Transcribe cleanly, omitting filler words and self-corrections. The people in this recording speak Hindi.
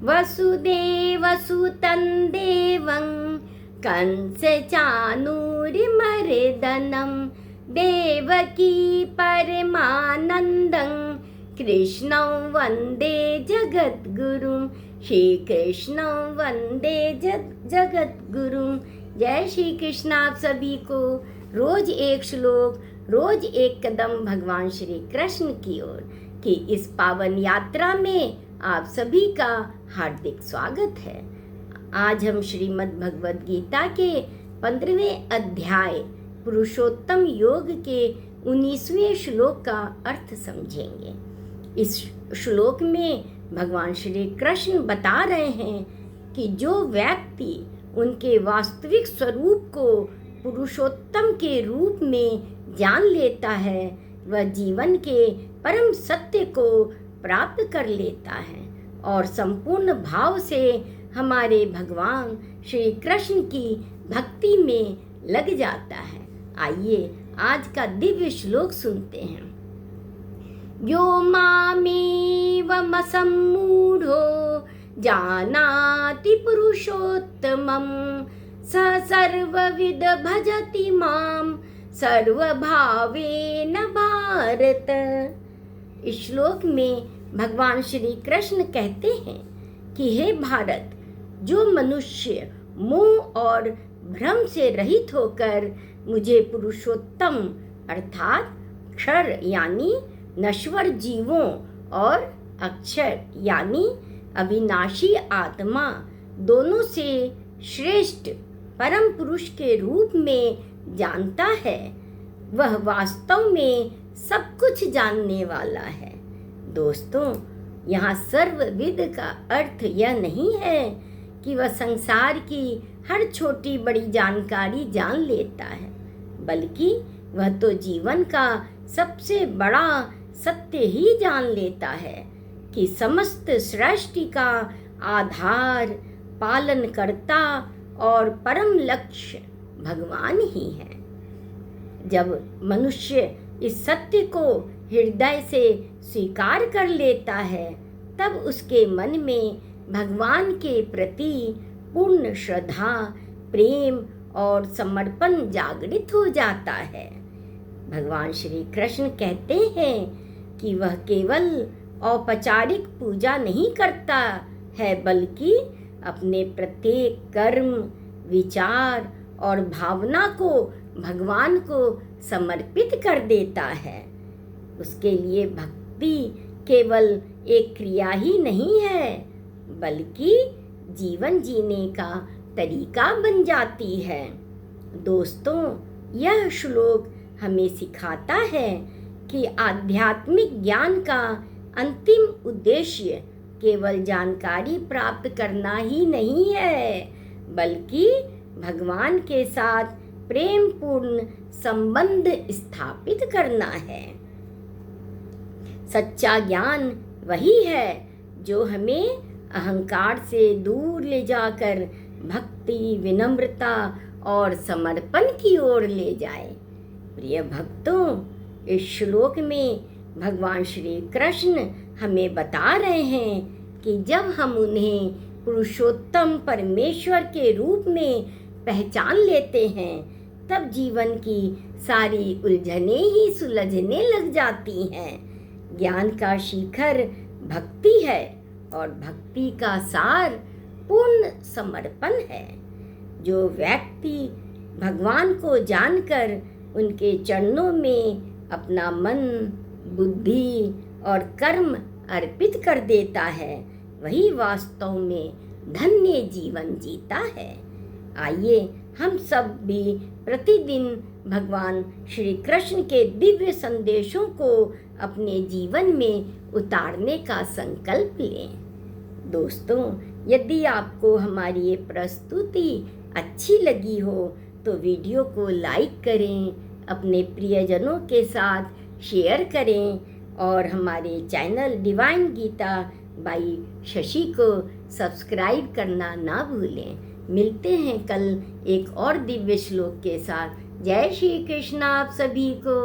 वसुदेवसुतं देवं कंसचाणूरमर्दनं देवकी परमानन्दं कृष्णं वन्दे जगद्गुरुं। श्री कृष्णं वन्दे जगद्गुरुं। जय श्री कृष्ण। आप सभी को रोज एक श्लोक, रोज एक कदम भगवान श्री कृष्ण की ओर की इस पावन यात्रा में आप सभी का हार्दिक स्वागत है। आज हम श्रीमद् भगवद गीता के 15वें अध्याय पुरुषोत्तम योग के 19वें श्लोक का अर्थ समझेंगे। इस श्लोक में भगवान श्री कृष्ण बता रहे हैं कि जो व्यक्ति उनके वास्तविक स्वरूप को पुरुषोत्तम के रूप में जान लेता है वह जीवन के परम सत्य को प्राप्त कर लेता है और संपूर्ण भाव से हमारे भगवान श्री कृष्ण की भक्ति में लग जाता है। आइए आज का दिव्य श्लोक सुनते हैं। यो मामेवमसम्मूढो जानाति पुरुषोत्तमं स सर्वविद भजति मां सर्वभावेन भारत। इस श्लोक में भगवान श्री कृष्ण कहते हैं कि हे भारत, जो मनुष्य मोह और भ्रम से रहित होकर मुझे पुरुषोत्तम अर्थात क्षर यानी नश्वर जीवों और अक्षर यानी अविनाशी आत्मा दोनों से श्रेष्ठ परम पुरुष के रूप में जानता है, वह वास्तव में सब कुछ जानने वाला है। दोस्तों, यहाँ सर्वविद का अर्थ यह नहीं है कि वह संसार की हर छोटी बड़ी जानकारी जान लेता है, बल्कि वह तो जीवन का सबसे बड़ा सत्य ही जान लेता है कि समस्त सृष्टि का आधार, पालनकर्ता और परम लक्ष्य भगवान ही है। जब मनुष्य इस सत्य को हृदय से स्वीकार कर लेता है तब उसके मन में भगवान के प्रति पूर्ण श्रद्धा, प्रेम और समर्पण जागृत हो जाता है। भगवान श्री कृष्ण कहते हैं कि वह केवल औपचारिक पूजा नहीं करता है, बल्कि अपने प्रत्येक कर्म, विचार और भावना को भगवान को समर्पित कर देता है। उसके लिए भक्ति केवल एक क्रिया ही नहीं है, बल्कि जीवन जीने का तरीका बन जाती है। दोस्तों, यह श्लोक हमें सिखाता है कि आध्यात्मिक ज्ञान का अंतिम उद्देश्य केवल जानकारी प्राप्त करना ही नहीं है, बल्कि भगवान के साथ प्रेम पूर्ण संबंध स्थापित करना है। सच्चा ज्ञान वही है जो हमें अहंकार से दूर ले जाकर भक्ति, विनम्रता और समर्पण की ओर ले जाए। प्रिय भक्तों, इस श्लोक में भगवान श्री कृष्ण हमें बता रहे हैं कि जब हम उन्हें पुरुषोत्तम परमेश्वर के रूप में पहचान लेते हैं तब जीवन की सारी उलझनें ही सुलझने लग जाती हैं। ज्ञान का शिखर भक्ति है और भक्ति का सार पूर्ण समर्पण है। जो व्यक्ति भगवान को जानकर उनके चरणों में अपना मन, बुद्धि और कर्म अर्पित कर देता है, वही वास्तव में धन्य जीवन जीता है। आइए हम सब भी प्रतिदिन भगवान श्री कृष्ण के दिव्य संदेशों को अपने जीवन में उतारने का संकल्प लें। दोस्तों, यदि आपको हमारी ये प्रस्तुति अच्छी लगी हो तो वीडियो को लाइक करें, अपने प्रियजनों के साथ शेयर करें और हमारे channel divine Geeta by Shashi को सब्सक्राइब करना ना भूलें। मिलते हैं कल एक और दिव्य श्लोक के साथ। जय श्री कृष्ण आप सभी को।